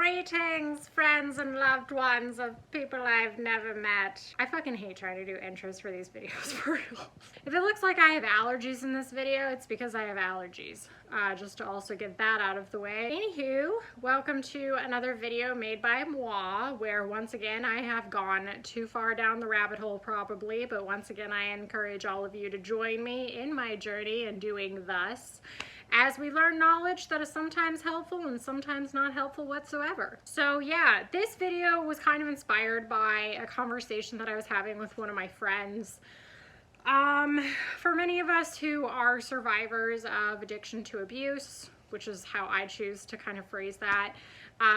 Greetings, friends and loved ones of people I've never met. I fucking hate trying to do intros for these videos for real. If it looks like I have allergies in this video, it's because I have allergies. Just to also get that out of the way. Anywho, welcome to another video made by moi, where once again I have gone too far down the rabbit hole probably, but once again I encourage all of you to join me in my journey in doing thus, as we learn knowledge that is sometimes helpful and sometimes not helpful whatsoever. So yeah, this video was kind of inspired by a conversation that I was having with one of my friends. For many of us who are survivors of addiction to abuse, which is how I choose to kind of phrase that,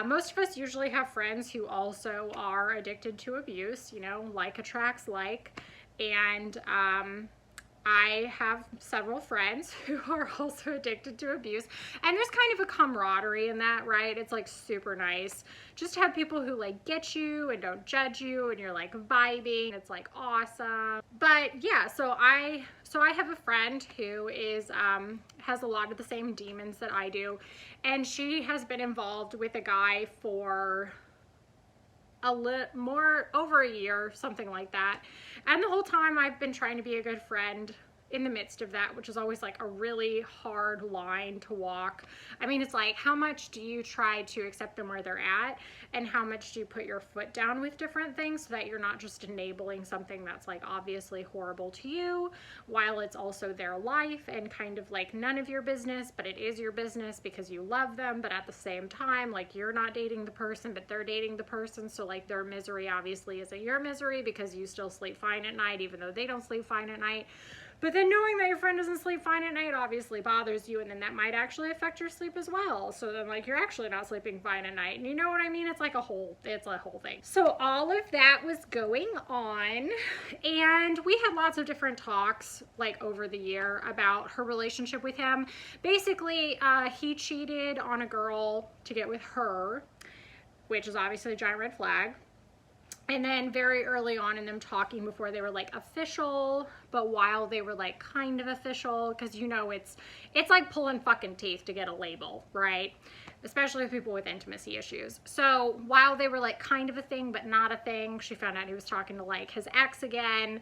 most of us usually have friends who also are addicted to abuse, you know, like attracts like, and I have several friends who are also addicted to abuse, and there's kind of a camaraderie in that, right? It's like super nice just to have people who like get you and don't judge you, and you're like vibing. It's like awesome. But yeah, so I have a friend who is has a lot of the same demons that I do, and she has been involved with a guy for over a year, something like that. And the whole time I've been trying to be a good friend in the midst of that, which is always like a really hard line to walk. I mean, it's like, how much do you try to accept them where they're at, and how much do you put your foot down with different things so that you're not just enabling something that's like obviously horrible to you, while it's also their life and kind of like none of your business, but it is your business because you love them. But at the same time, like, you're not dating the person, but they're dating the person, so like their misery obviously isn't your misery because you still sleep fine at night even though they don't sleep fine at night. But then knowing that your friend doesn't sleep fine at night obviously bothers you, and then that might actually affect your sleep as well. So then like you're actually not sleeping fine at night, and you know what I mean? It's like it's a whole thing. So all of that was going on, and we had lots of different talks like over the year about her relationship with him. Basically, he cheated on a girl to get with her, which is obviously a giant red flag. And then very early on in them talking, before they were like official, but while they were like kind of official, because you know it's like pulling fucking teeth to get a label, right? Especially with people with intimacy issues. So while they were like kind of a thing but not a thing, she found out he was talking to like his ex again,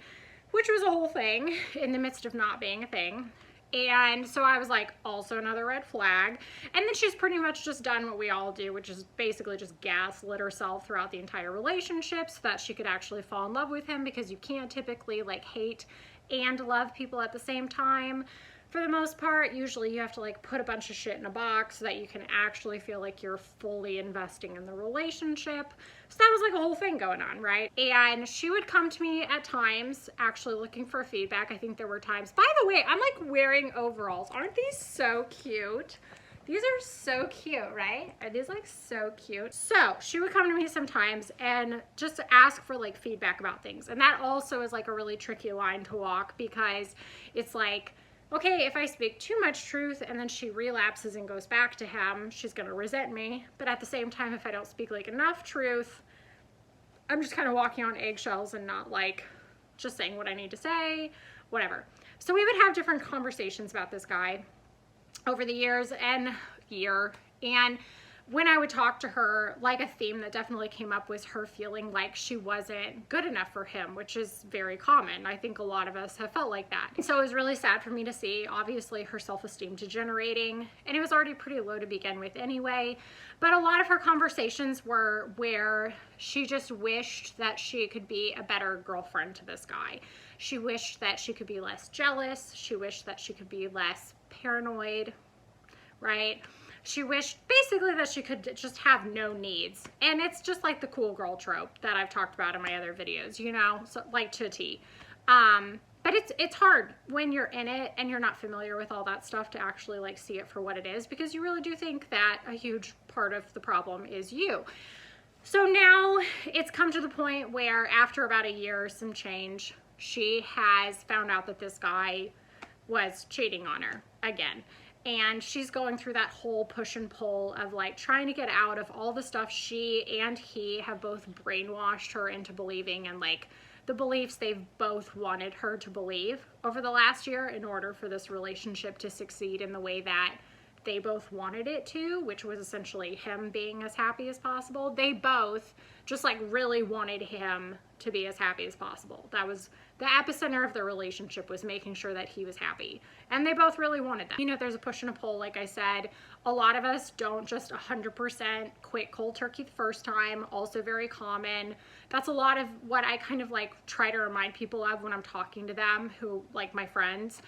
which was a whole thing in the midst of not being a thing. And so I was like, also another red flag. And then she's pretty much just done what we all do, which is basically just gaslit herself throughout the entire relationship so that she could actually fall in love with him, because you can't typically like hate and love people at the same time. For the most part, usually you have to like put a bunch of shit in a box so that you can actually feel like you're fully investing in the relationship. So that was like a whole thing going on, right? And she would come to me at times actually looking for feedback. I think there were times, by the way, I'm like wearing overalls. Aren't these so cute? These are so cute, right? Are these like so cute? So she would come to me sometimes and just ask for like feedback about things. And that also is like a really tricky line to walk, because it's like, okay, if I speak too much truth and then she relapses and goes back to him, she's going to resent me. But at the same time, if I don't speak like enough truth, I'm just kind of walking on eggshells and not like just saying what I need to say, whatever. So we would have different conversations about this guy over the years and when I would talk to her, like a theme that definitely came up was her feeling like she wasn't good enough for him, which is very common. I think a lot of us have felt like that. So it was really sad for me to see, obviously, her self-esteem degenerating, and it was already pretty low to begin with anyway. But a lot of her conversations were where she just wished that she could be a better girlfriend to this guy. She wished that she could be less jealous. She wished that she could be less paranoid, right? She wished basically that she could just have no needs. And it's just like the cool girl trope that I've talked about in my other videos, you know, so like to a T. But it's hard when you're in it and you're not familiar with all that stuff to actually like see it for what it is, because you really do think that a huge part of the problem is you. So now it's come to the point where after about a year, some change, she has found out that this guy was cheating on her again. And she's going through that whole push and pull of like trying to get out of all the stuff she and he have both brainwashed her into believing, and like the beliefs they've both wanted her to believe over the last year in order for this relationship to succeed in the way that they both wanted it to, which was essentially him being as happy as possible. They both just like really wanted him to be as happy as possible. That was the epicenter of their relationship, was making sure that he was happy. And they both really wanted that. You know, there's a push and a pull, like I said. A lot of us don't just 100% quit cold turkey the first time. Also very common. That's a lot of what I kind of like try to remind people of when I'm talking to them, who like my friends.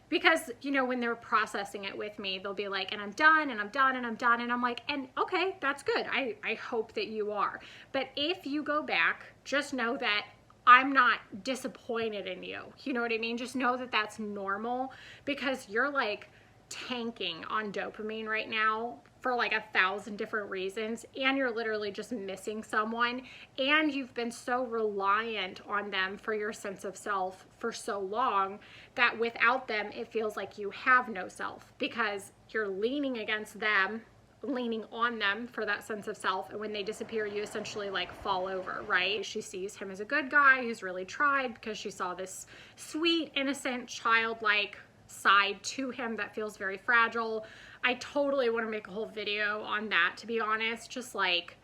Because, you know, when they're processing it with me, they'll be like, and I'm done, and I'm done, and I'm done. And I'm like, and okay, that's good. I hope that you are. But if you go back, just know that I'm not disappointed in you. You know what I mean? Just know that that's normal, because you're like tanking on dopamine right now for like 1,000 different reasons, and you're literally just missing someone, and you've been so reliant on them for your sense of self for so long that without them it feels like you have no self, because you're leaning against them, leaning on them for that sense of self, and when they disappear you essentially like fall over, right? She sees him as a good guy who's really tried, because she saw this sweet, innocent, childlike side to him that feels very fragile. I totally want to make a whole video on that, to be honest. Just like,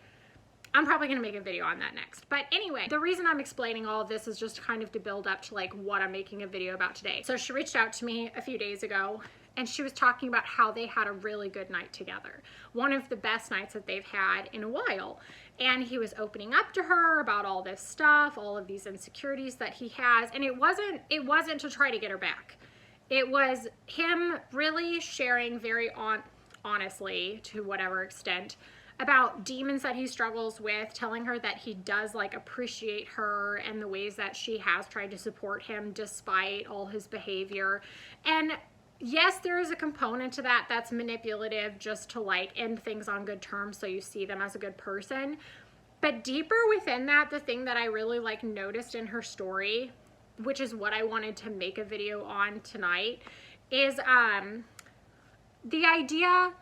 I'm probably going to make a video on that next. But anyway, the reason I'm explaining all of this is just kind of to build up to like what I'm making a video about today. So she reached out to me a few days ago, and she was talking about how they had a really good night together. One of the best nights that they've had in a while. And he was opening up to her about all this stuff, all of these insecurities that he has. And it wasn't to try to get her back. It was him really sharing very honestly, to whatever extent, about demons that he struggles with, telling her that he does like appreciate her and the ways that she has tried to support him despite all his behavior. And yes, there is a component to that that's manipulative, just to like end things on good terms so you see them as a good person. But deeper within that, the thing that I really like noticed in her story, which is what I wanted to make a video on tonight, is the idea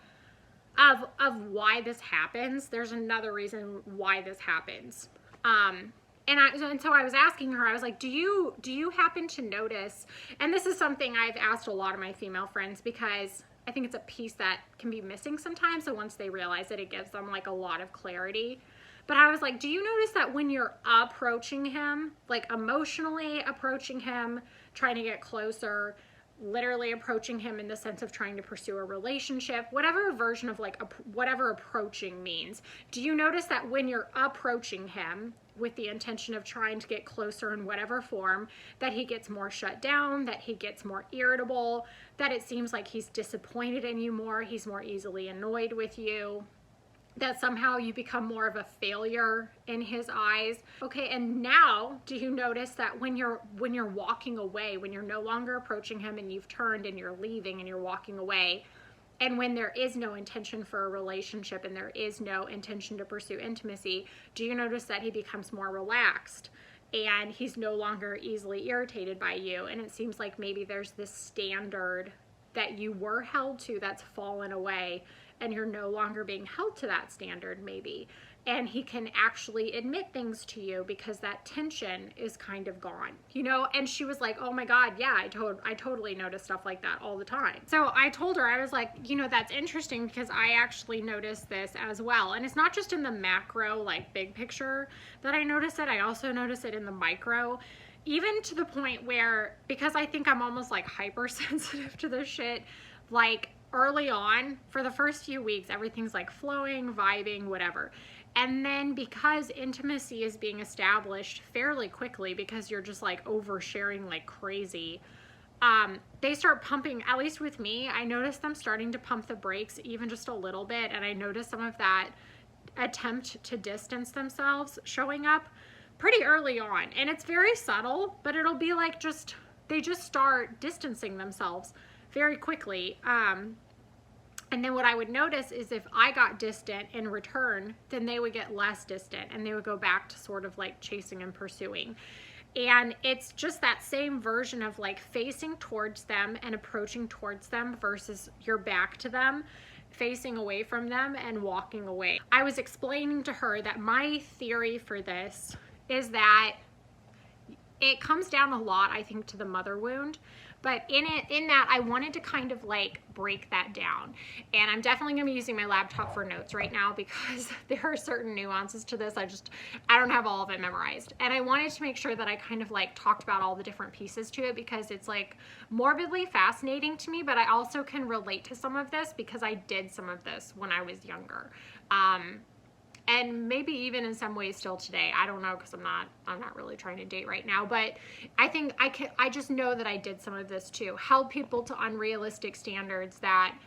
of why this happens. There's another reason why this happens. And so I was asking her, I was like, do you happen to notice, and this is something I've asked a lot of my female friends, because I think it's a piece that can be missing sometimes, so once they realize it, it gives them like a lot of clarity. But I was like, do you notice that when you're approaching him, like emotionally approaching him, trying to get closer, literally approaching him in the sense of trying to pursue a relationship, whatever version of like whatever approaching means, do you notice that when you're approaching him with the intention of trying to get closer in whatever form, that he gets more shut down, that he gets more irritable, that it seems like he's disappointed in you more, he's more easily annoyed with you, that somehow you become more of a failure in his eyes? Okay, and now do you notice that when you're walking away, when you're no longer approaching him and you've turned and you're leaving and you're walking away, and when there is no intention for a relationship and there is no intention to pursue intimacy, do you notice that he becomes more relaxed and he's no longer easily irritated by you? And it seems like maybe there's this standard that you were held to that's fallen away, and you're no longer being held to that standard maybe. And he can actually admit things to you because that tension is kind of gone, you know? And she was like, oh my God, yeah, I totally notice stuff like that all the time. So I told her, I was like, you know, that's interesting, because I actually noticed this as well. And it's not just in the macro, like big picture that I notice it. I also notice it in the micro, even to the point where, because I think I'm almost like hypersensitive to this shit, like early on, for the first few weeks, everything's like flowing, vibing, whatever. And then because intimacy is being established fairly quickly, because you're just like oversharing like crazy, they start pumping, at least with me, I noticed them starting to pump the brakes even just a little bit. And I noticed some of that attempt to distance themselves showing up pretty early on. And it's very subtle, but it'll be like they just start distancing themselves very quickly. And then what I would notice is if I got distant in return, then they would get less distant and they would go back to sort of like chasing and pursuing. And it's just that same version of like facing towards them and approaching towards them versus your back to them, facing away from them and walking away. I was explaining to her that my theory for this is that it comes down a lot, I think, to the mother wound. But in that, I wanted to kind of like break that down. And I'm definitely gonna be using my laptop for notes right now because there are certain nuances to this. I don't have all of it memorized. And I wanted to make sure that I kind of like talked about all the different pieces to it because it's like morbidly fascinating to me, but I also can relate to some of this because I did some of this when I was younger. And maybe even in some ways still today. I don't know, because I'm not really trying to date right now, but I think I just know that I did some of this too. Held people to unrealistic standards that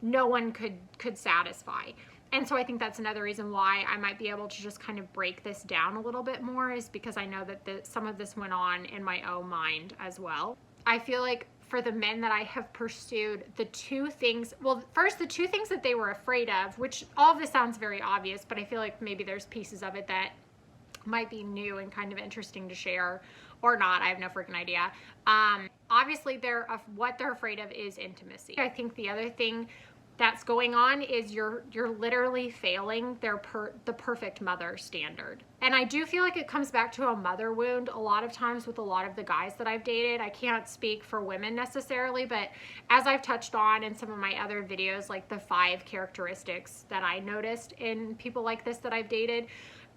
no one could satisfy. And so I think that's another reason why I might be able to just kind of break this down a little bit more, is because I know that some of this went on in my own mind as well. I feel like for the men that I have pursued, the two things that they were afraid of, which all of this sounds very obvious, but I feel like maybe there's pieces of it that might be new and kind of interesting to share, or not. I have no freaking idea. Obviously, what they're afraid of is intimacy. I think the other thing that's going on is you're literally failing the perfect mother standard. And I do feel like it comes back to a mother wound a lot of times with a lot of the guys that I've dated. I can't speak for women necessarily, but as I've touched on in some of my other videos, like the 5 characteristics that I noticed in people like this that I've dated,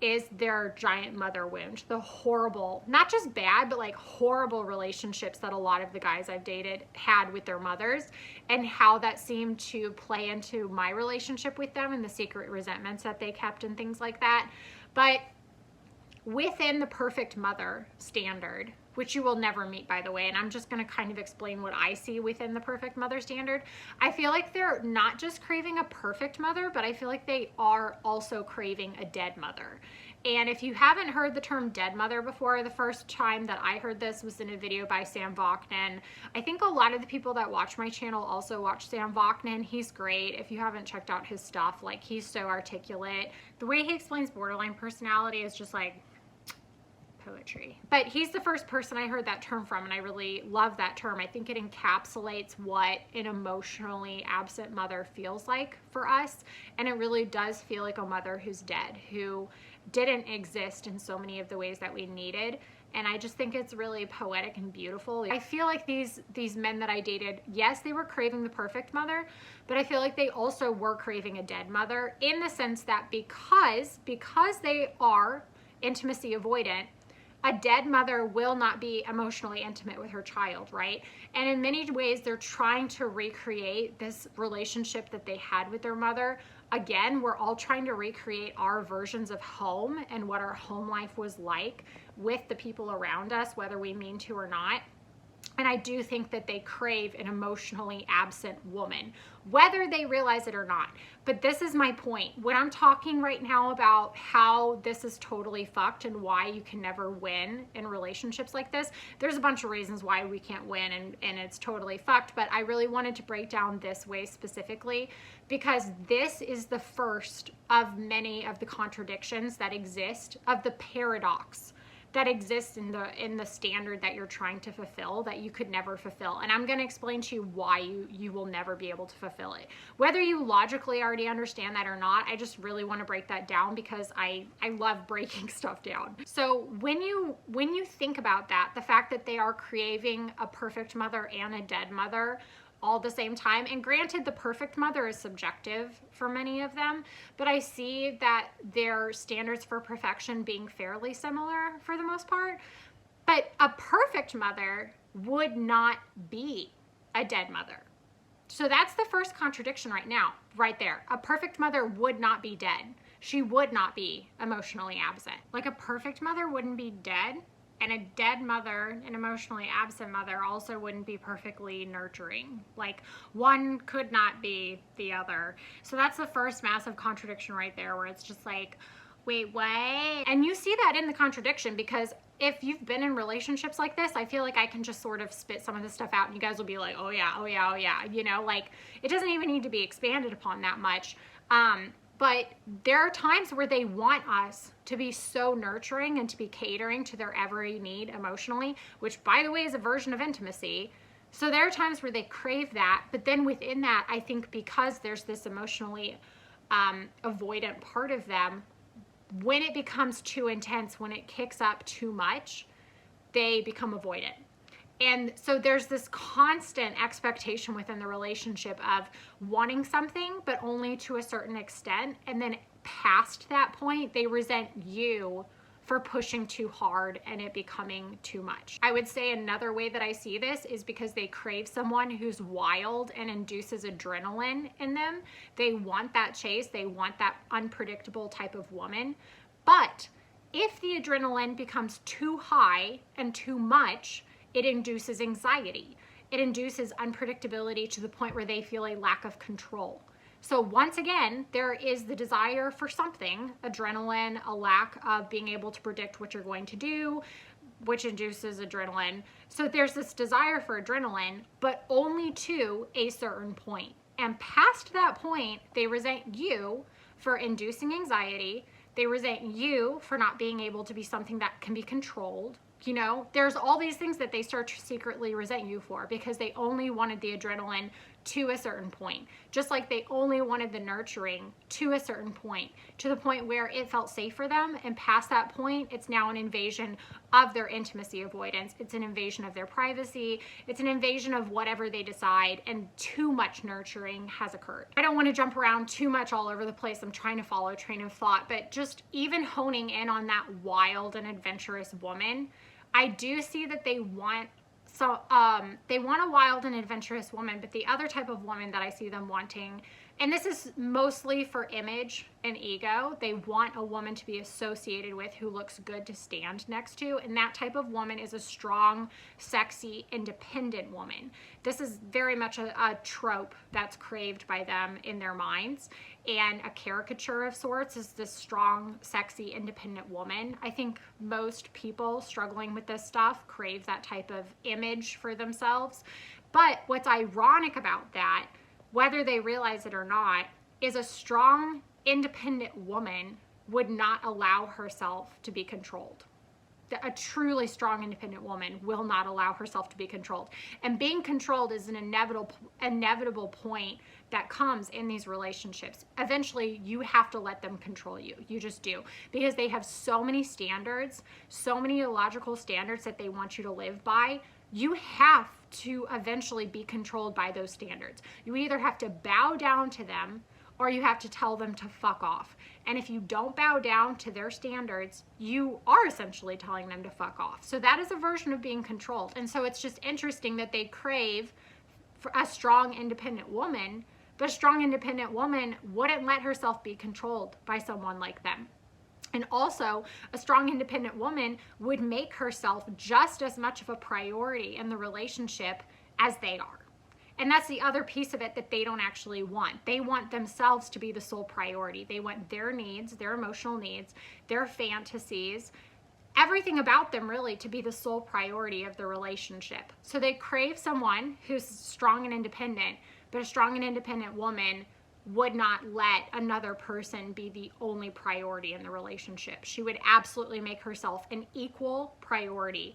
is their giant mother wound. The horrible, not just bad, but like horrible relationships that a lot of the guys I've dated had with their mothers, and how that seemed to play into my relationship with them and the secret resentments that they kept and things like that. But within the perfect mother standard, which you will never meet, by the way, and I'm just going to kind of explain what I see within the perfect mother standard. I feel like they're not just craving a perfect mother, but I feel like they are also craving a dead mother. And if you haven't heard the term dead mother before, the first time that I heard this was in a video by Sam Vaknin. I think a lot of the people that watch my channel also watch Sam Vaknin. He's great. If you haven't checked out his stuff, like, he's so articulate. The way he explains borderline personality is just like poetry. But he's the first person I heard that term from, and I really love that term. I think it encapsulates what an emotionally absent mother feels like for us, and it really does feel like a mother who's dead, who didn't exist in so many of the ways that we needed. And I just think it's really poetic and beautiful. I feel like these men that I dated, yes, they were craving the perfect mother, but I feel like they also were craving a dead mother, in the sense that because they are intimacy avoidant, a dead mother will not be emotionally intimate with her child, right? And in many ways, they're trying to recreate this relationship that they had with their mother. Again, we're all trying to recreate our versions of home and what our home life was like with the people around us, whether we mean to or not. And I do think that they crave an emotionally absent woman, whether they realize it or not. But this is my point. When I'm talking right now about how this is totally fucked and why you can never win in relationships like this, there's a bunch of reasons why we can't win and it's totally fucked. But I really wanted to break down this way specifically because this is the first of many of the contradictions that exist, of the paradox that exists in the standard that you're trying to fulfill, that you could never fulfill. And I'm going to explain to you why you will never be able to fulfill it. Whether you logically already understand that or not, I just really want to break that down because I love breaking stuff down. So when you think about that, the fact that they are craving a perfect mother and a dead mother all the same time, and granted, the perfect mother is subjective for many of them, but I see that their standards for perfection being fairly similar for the most part. But a perfect mother would not be a dead mother. So that's the first contradiction right there. A perfect mother would not be dead. She would not be emotionally absent. Like, a perfect mother wouldn't be dead, and a dead mother, an emotionally absent mother, also wouldn't be perfectly nurturing. Like, one could not be the other. So that's the first massive contradiction right there, where it's just like, wait, what? And you see that in the contradiction, because if you've been in relationships like this, I feel like I can just sort of spit some of this stuff out and you guys will be like, oh yeah, oh yeah, oh yeah. You know, like, it doesn't even need to be expanded upon that much. But there are times where they want us to be so nurturing and to be catering to their every need emotionally, which, by the way, is a version of intimacy. So there are times where they crave that, but then within that, I think because there's this emotionally avoidant part of them, when it becomes too intense, when it kicks up too much, they become avoidant. And so there's this constant expectation within the relationship of wanting something, but only to a certain extent. And then past that point, they resent you for pushing too hard and it becoming too much. I would say another way that I see this is because they crave someone who's wild and induces adrenaline in them. They want that chase. They want that unpredictable type of woman. But if the adrenaline becomes too high and too much, it induces anxiety. It induces unpredictability to the point where they feel a lack of control. So once again, there is the desire for something, adrenaline, a lack of being able to predict what you're going to do, which induces adrenaline. So there's this desire for adrenaline, but only to a certain point. And past that point, they resent you for inducing anxiety. They resent you for not being able to be something that can be controlled. You know, there's all these things that they start to secretly resent you for because they only wanted the adrenaline to a certain point. Just like they only wanted the nurturing to a certain point, to the point where it felt safe for them. And past that point, it's now an invasion of their intimacy avoidance. It's an invasion of their privacy. It's an invasion of whatever they decide, and too much nurturing has occurred. I don't want to jump around too much all over the place. I'm trying to follow a train of thought, but just even honing in on that wild and adventurous woman, I do see that they want they want a wild and adventurous woman, but the other type of woman that I see them wanting, and this is mostly for image and ego, they want a woman to be associated with who looks good to stand next to, and that type of woman is a strong, sexy, independent woman. This is very much a trope that's craved by them in their minds, and a caricature of sorts is this strong, sexy, independent woman. I think most people struggling with this stuff crave that type of image for themselves. But what's ironic about that, whether they realize it or not, is a strong, independent woman would not allow herself to be controlled. A truly strong, independent woman will not allow herself to be controlled. And being controlled is an inevitable point that comes in these relationships. Eventually, you have to let them control you. You just do. Because they have so many standards, so many illogical standards that they want you to live by. You have to eventually be controlled by those standards. You either have to bow down to them or you have to tell them to fuck off. And if you don't bow down to their standards, you are essentially telling them to fuck off. So that is a version of being controlled. And so it's just interesting that they crave for a strong, independent woman, but a strong, independent woman wouldn't let herself be controlled by someone like them. And also, a strong, independent woman would make herself just as much of a priority in the relationship as they are. And that's the other piece of it that they don't actually want. They want themselves to be the sole priority. They want their needs, their emotional needs, their fantasies, everything about them really to be the sole priority of the relationship. So they crave someone who's strong and independent, but a strong and independent woman would not let another person be the only priority in the relationship. She would absolutely make herself an equal priority,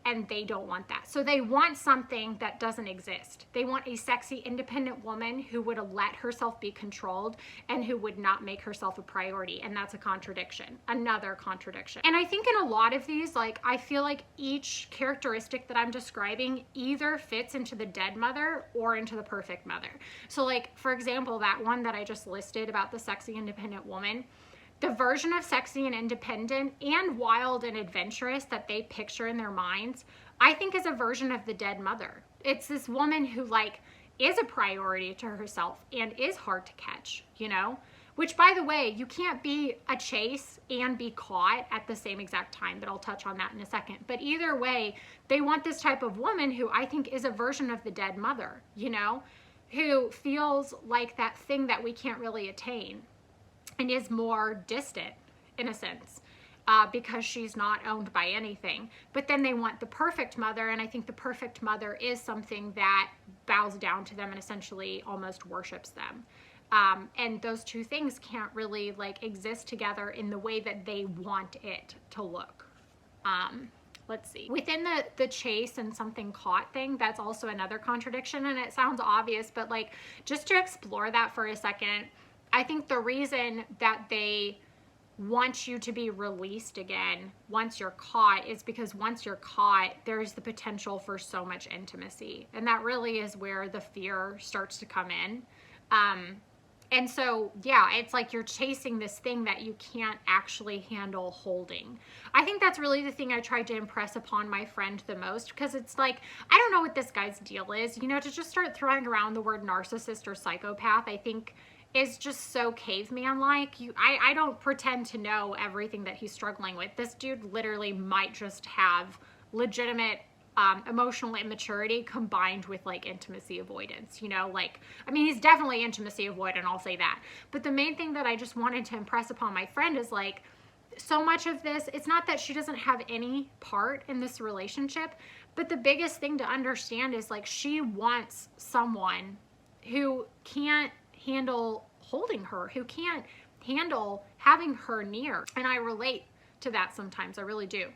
and they don't want that. So they want something that doesn't exist. They want a sexy, independent woman who would let herself be controlled and who would not make herself a priority, and that's a contradiction, another contradiction. And I think in a lot of these, like, I feel like each characteristic that I'm describing either fits into the dead mother or into the perfect mother. So like, for example, that one that I just listed about the sexy, independent woman, the version of sexy and independent and wild and adventurous that they picture in their minds, I think is a version of the dead mother. It's this woman who like is a priority to herself and is hard to catch, you know? Which, by the way, you can't be a chase and be caught at the same exact time, but I'll touch on that in a second. But either way, they want this type of woman who I think is a version of the dead mother, you know? Who feels like that thing that we can't really attain, and is more distant in a sense because she's not owned by anything. But then they want the perfect mother, and I think the perfect mother is something that bows down to them and essentially almost worships them. And those two things can't really like exist together in the way that they want it to look. Let's see. Within the chase and something caught thing, that's also another contradiction, and it sounds obvious, but like just to explore that for a second, I think the reason that they wants you to be released again once you're caught is because once you're caught, there's the potential for so much intimacy. And that really is where the fear starts to come in. And so, yeah, it's like you're chasing this thing that you can't actually handle holding. I think that's really the thing I tried to impress upon my friend the most, because it's like, I don't know what this guy's deal is. You know, to just start throwing around the word narcissist or psychopath, I think is just so caveman-like. I don't pretend to know everything that he's struggling with. This dude literally might just have legitimate emotional immaturity combined with like intimacy avoidance, you know, like, I mean, he's definitely intimacy avoidant, I'll say that. But the main thing that I just wanted to impress upon my friend is like, so much of this, it's not that she doesn't have any part in this relationship, but the biggest thing to understand is like, she wants someone who can't handle holding her, who can't handle having her near. And I relate to that sometimes, I really do.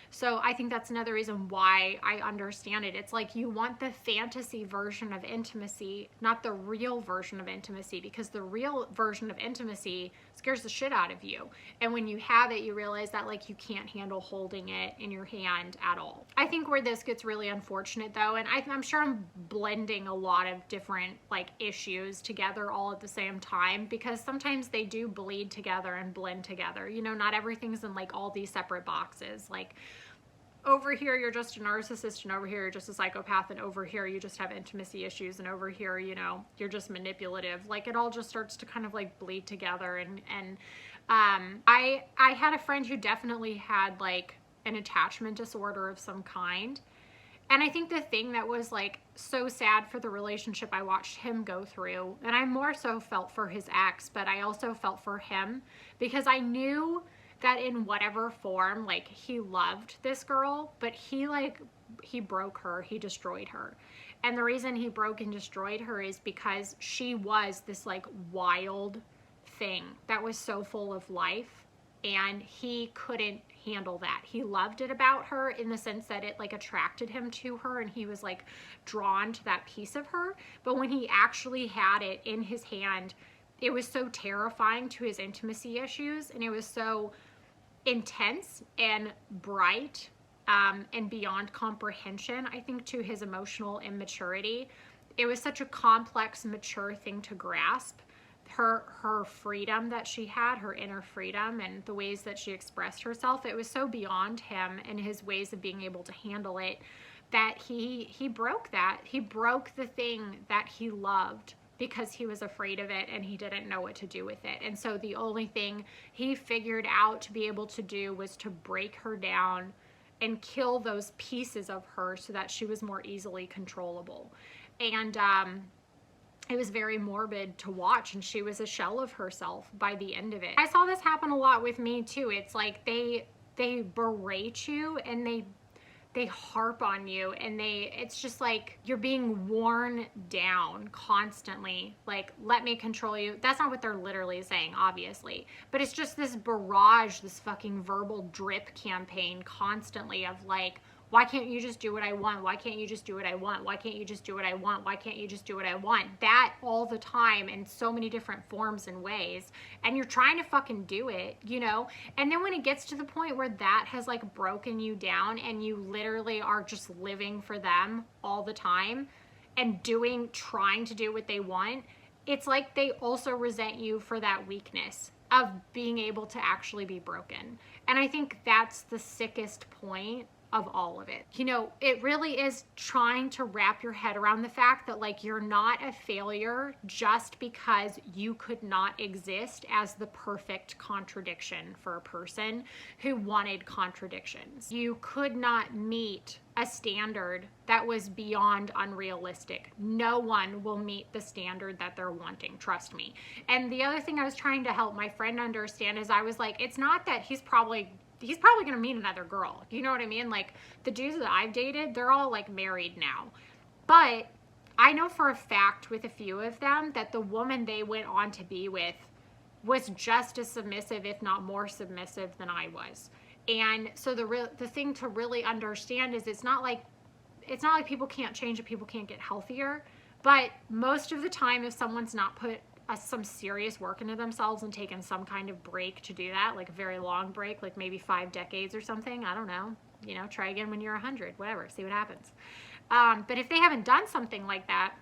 So I think that's another reason why I understand it. It's like you want the fantasy version of intimacy, not the real version of intimacy, because the real version of intimacy scares the shit out of you. And when you have it, you realize that like you can't handle holding it in your hand at all. I think where this gets really unfortunate though, and I'm sure I'm blending a lot of different like issues together all at the same time, because sometimes they do bleed together and blend together. You know, not everything's in like all these separate boxes. Like, over here you're just a narcissist, and over here you're just a psychopath, and over here you just have intimacy issues, and over here, you know, you're just manipulative. Like, it all just starts to kind of like bleed together. And I had a friend who definitely had like an attachment disorder of some kind. And I think the thing that was like so sad for the relationship I watched him go through, and I more so felt for his ex, but I also felt for him, because I knew that in whatever form, like, he loved this girl, but he broke her, he destroyed her. And the reason he broke and destroyed her is because she was this like wild thing that was so full of life, and he couldn't handle that. He loved it about her in the sense that it like attracted him to her, and he was like drawn to that piece of her. But when he actually had it in his hand, it was so terrifying to his intimacy issues, and it was so intense and bright and beyond comprehension, I think, to his emotional immaturity. It was such a complex, mature thing to grasp. Her freedom that she had, her inner freedom, and the ways that she expressed herself, it was so beyond him and his ways of being able to handle it, that he broke that. He broke the thing that he loved because he was afraid of it and he didn't know what to do with it. And so the only thing he figured out to be able to do was to break her down and kill those pieces of her so that she was more easily controllable. And it was very morbid to watch, and she was a shell of herself by the end of it. I saw this happen a lot with me too. It's like they berate you, and they harp on you, and it's just like you're being worn down constantly. Like, let me control you. That's not what they're literally saying, obviously, but it's just this barrage, this fucking verbal drip campaign constantly of like, why can't you just do what I want? Why can't you just do what I want? Why can't you just do what I want? Why can't you just do what I want? That all the time in so many different forms and ways. And you're trying to fucking do it, you know? And then when it gets to the point where that has like broken you down and you literally are just living for them all the time and trying to do what they want, it's like they also resent you for that weakness of being able to actually be broken. And I think that's the sickest point of all of it. You know, it really is trying to wrap your head around the fact that like you're not a failure just because you could not exist as the perfect contradiction for a person who wanted contradictions. You could not meet a standard that was beyond unrealistic. No one will meet the standard that they're wanting, trust me. And the other thing I was trying to help my friend understand is I was like, it's not that he's probably gonna meet another girl. You know what I mean? Like, the dudes that I've dated, they're all like married now. But I know for a fact with a few of them that the woman they went on to be with was just as submissive, if not more submissive than I was. And so the thing to really understand is it's not like people can't change and people can't get healthier. But most of the time, if someone's not put some serious work into themselves and taken some kind of break to do that, like a very long break, like maybe 5 decades or something, I don't know, you know, try again when you're 100, whatever, see what happens. But if they haven't done something like that,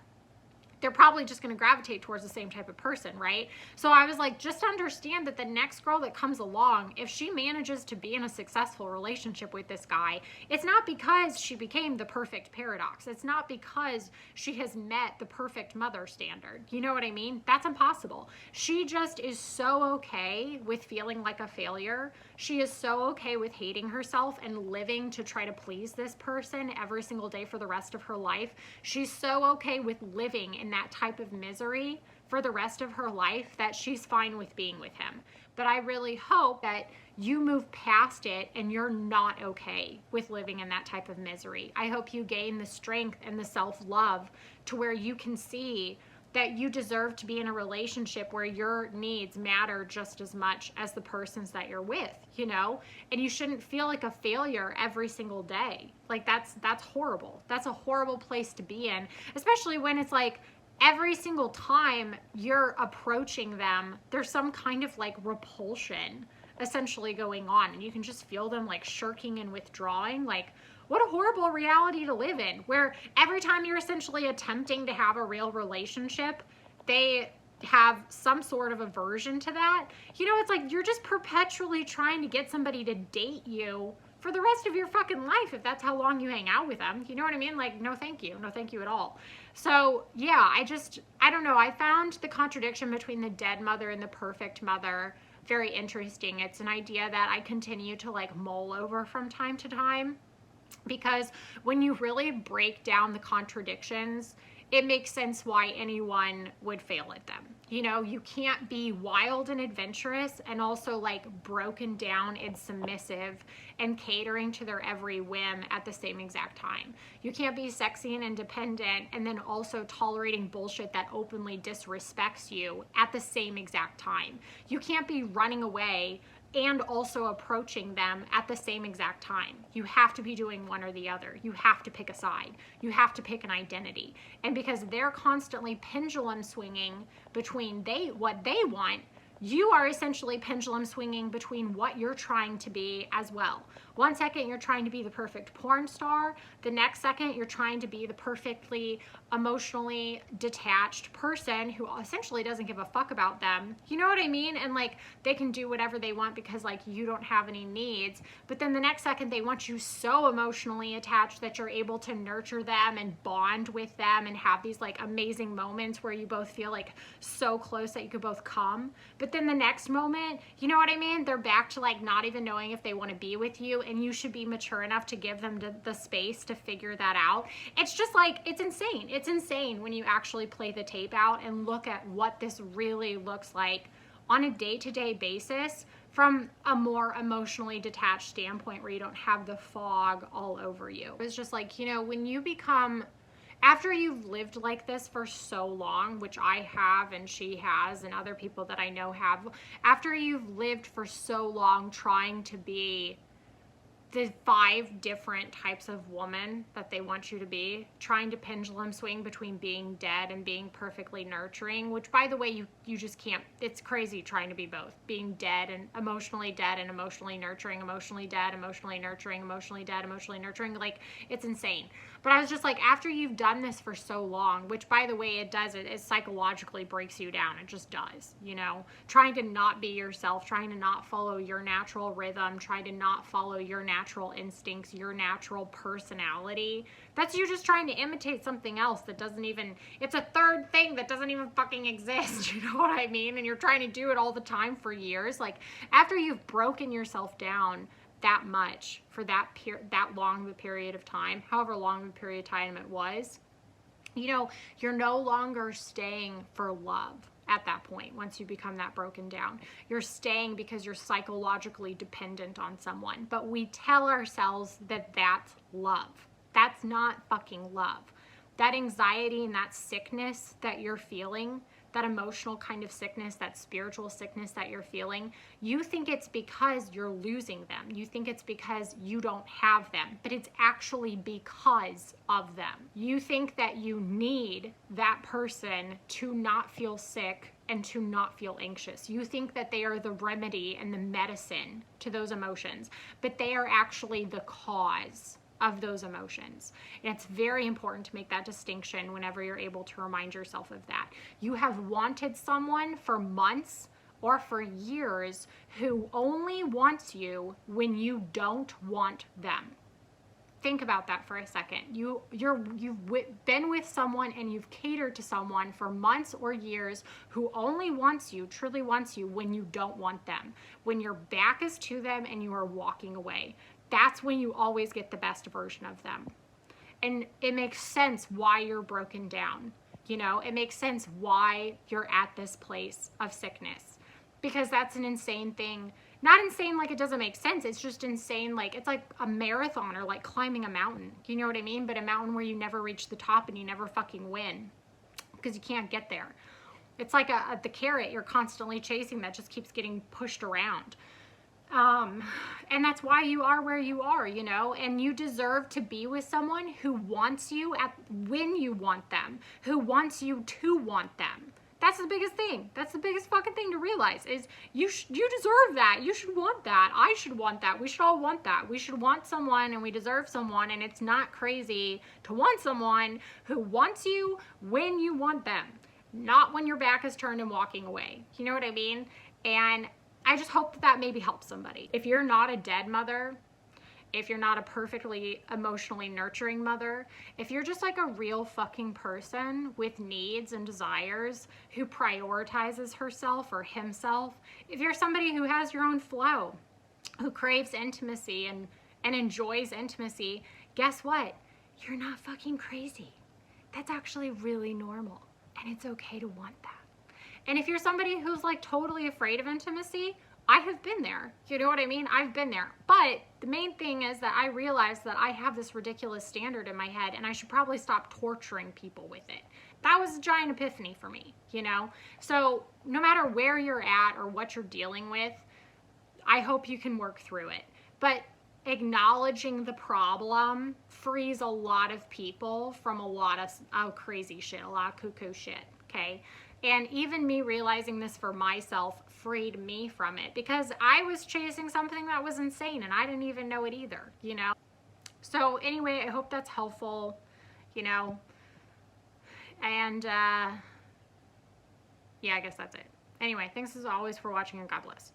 they're probably just going to gravitate towards the same type of person, right? So I was like, just understand that the next girl that comes along, if she manages to be in a successful relationship with this guy, it's not because she became the perfect paradox. It's not because she has met the perfect mother standard. You know what I mean? That's impossible. She just is so okay with feeling like a failure. She is so okay with hating herself and living to try to please this person every single day for the rest of her life. She's so okay with living in that type of misery for the rest of her life that she's fine with being with him. But I really hope that you move past it and you're not okay with living in that type of misery. I hope you gain the strength and the self-love to where you can see that you deserve to be in a relationship where your needs matter just as much as the persons that you're with, you know? And you shouldn't feel like a failure every single day. Like that's horrible. That's a horrible place to be in, especially when it's like every single time you're approaching them, there's some kind of like repulsion essentially going on, and you can just feel them like shirking and withdrawing. Like, what a horrible reality to live in, where every time you're essentially attempting to have a real relationship, they have some sort of aversion to that. You know, it's like you're just perpetually trying to get somebody to date you for the rest of your fucking life if that's how long you hang out with them. You know what I mean? Like, no thank you. No thank you at all. So yeah, I don't know. I found the contradiction between the dead mother and the perfect mother very interesting. It's an idea that I continue to like mull over from time to time, because when you really break down the contradictions, it makes sense why anyone would fail at them. You know, you can't be wild and adventurous and also like broken down and submissive and catering to their every whim at the same exact time. You can't be sexy and independent and then also tolerating bullshit that openly disrespects you at the same exact time. You can't be running away and also approaching them at the same exact time. You have to be doing one or the other. You have to pick a side. You have to pick an identity. And because they're constantly pendulum swinging between what they want, you are essentially pendulum swinging between what you're trying to be as well. One second you're trying to be the perfect porn star, the next second you're trying to be the perfectly emotionally detached person who essentially doesn't give a fuck about them. You know what I mean? And like they can do whatever they want because like you don't have any needs, but then the next second they want you so emotionally attached that you're able to nurture them and bond with them and have these like amazing moments where you both feel like so close that you could both come. But then the next moment, you know what I mean? They're back to like not even knowing if they want to be with you, and you should be mature enough to give them the space to figure that out. It's just like, it's insane. It's insane when you actually play the tape out and look at what this really looks like on a day-to-day basis from a more emotionally detached standpoint where you don't have the fog all over you. It's just like, you know, when you become, after you've lived like this for so long, which I have and she has and other people that I know have, after you've lived for so long trying to be the 5 different types of woman that they want you to be, trying to pendulum swing between being dead and being perfectly nurturing, which by the way, you just can't, it's crazy trying to be both, being dead and emotionally nurturing, emotionally dead, emotionally nurturing, emotionally dead, emotionally nurturing, like it's insane. But I was just like, after you've done this for so long, which by the way, it psychologically breaks you down. It just does, you know, trying to not be yourself, trying to not follow your natural rhythm, trying to not follow your natural instincts, your natural personality. That's you just trying to imitate something else that doesn't even, it's a third thing that doesn't even fucking exist. You know what I mean? And you're trying to do it all the time for years. Like after you've broken yourself down that much for that long of a period of time, however long of a period of time it was, you know, you're no longer staying for love at that point. Once you become that broken down, you're staying because you're psychologically dependent on someone. But we tell ourselves that that's love. That's not fucking love. That anxiety and that sickness that you're feeling, that emotional kind of sickness, that spiritual sickness that you're feeling, you think it's because you're losing them. You think it's because you don't have them, but it's actually because of them. You think that you need that person to not feel sick and to not feel anxious. You think that they are the remedy and the medicine to those emotions, but they are actually the cause of those emotions. And it's very important to make that distinction whenever you're able to remind yourself of that. You have wanted someone for months or for years who only wants you when you don't want them. Think about that for a second. You've been with someone and you've catered to someone for months or years who only wants you, truly wants you, when you don't want them. When your back is to them and you are walking away. That's when you always get the best version of them. And it makes sense why you're broken down. You know, it makes sense why you're at this place of sickness. Because that's an insane thing. Not insane like it doesn't make sense. It's just insane like it's like a marathon or like climbing a mountain. You know what I mean? But a mountain where you never reach the top and you never fucking win because you can't get there. It's like the carrot you're constantly chasing that just keeps getting pushed around. And that's why you are where you are, you know, and you deserve to be with someone who wants you when you want them, who wants you to want them. That's the biggest thing. That's the biggest fucking thing to realize is you deserve that. You should want that. I should want that. We should all want that. We should want someone and we deserve someone, and it's not crazy to want someone who wants you when you want them, not when your back is turned and walking away. You know what I mean? And I just hope that maybe helps somebody. If you're not a dead mother, if you're not a perfectly emotionally nurturing mother, if you're just like a real fucking person with needs and desires who prioritizes herself or himself, if you're somebody who has your own flow, who craves intimacy and enjoys intimacy, guess what? You're not fucking crazy. That's actually really normal, and it's okay to want that. And if you're somebody who's like totally afraid of intimacy, I have been there. You know what I mean? I've been there. But the main thing is that I realized that I have this ridiculous standard in my head and I should probably stop torturing people with it. That was a giant epiphany for me, you know? So no matter where you're at or what you're dealing with, I hope you can work through it. But acknowledging the problem frees a lot of people from a lot of crazy shit, a lot of cuckoo shit, okay? And even me realizing this for myself freed me from it because I was chasing something that was insane and I didn't even know it either, you know? So anyway, I hope that's helpful, you know? And yeah, I guess that's it. Anyway, thanks as always for watching and God bless.